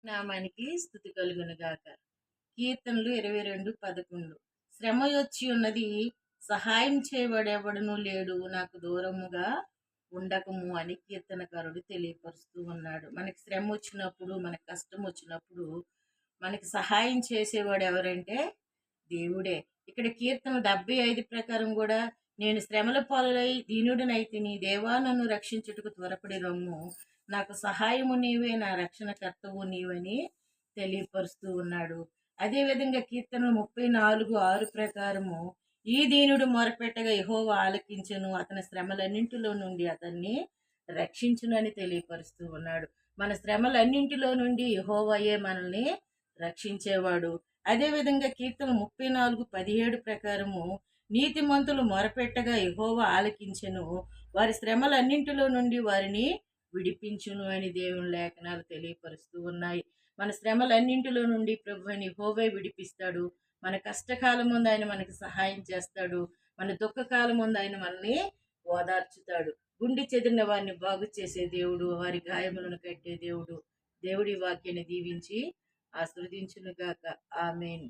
నామానికి స్థుతి కలుగును గాక. కీర్తనలు 22:11. శ్రమ వచ్చి ఉన్నది, సహాయం చేయబడెవడును లేడు, నాకు దూరముగా ఉండకము అని కీర్తనకారుడు తెలియపరుస్తూ ఉన్నాడు. మనకి శ్రమ వచ్చినప్పుడు, మనకి కష్టం వచ్చినప్పుడు మనకి సహాయం చేసేవాడు ఎవరంటే దేవుడే. ఇక్కడ కీర్తన 75 ప్రకారం కూడా, నేను శ్రమల పాలై దీనుడినైతిని, దేవా నన్ను రక్షించుటకు త్వరపడి రమ్ము, నాకు సహాయము నీవే, నా రక్షణకర్తవు నీవని తెలియపరుస్తూ ఉన్నాడు. అదేవిధంగా కీర్తన 34:6 ప్రకారము, ఈ దీనుడు మొరపెట్టగా యెహోవా ఆలకించెను, అతని శ్రమలన్నింటిలో నుండి అతన్ని రక్షించును అని తెలియపరుస్తూ ఉన్నాడు. మన శ్రమలన్నింటిలో నుండి యెహోవాయే మనల్ని రక్షించేవాడు. అదేవిధంగా కీర్తన 34:17 ప్రకారము, నీతిమంతులు మొరపెట్టగా యెహోవా ఆలకించెను, వారి శ్రమలన్నింటిలో నుండి వారిని విడిపించును అని దేవుని లేఖనాలు తెలియపరుస్తూ ఉన్నాయి. మన శ్రమలన్నింటిలో నుండి ప్రభు అని యెహోవా విడిపిస్తాడు. మన కష్టకాలం ముందు ఆయన మనకి సహాయం చేస్తాడు. మన దుఃఖకాలం ముందు ఆయన మనల్ని ఓదార్చుతాడు. గుండె చెదిరిన వారిని బాగు చేసే దేవుడు, వారి గాయములను కట్టే దేవుడు. దేవుడి వాక్యాన్ని దీవించి ఆశీర్వదించునుగాక. ఆమేన్.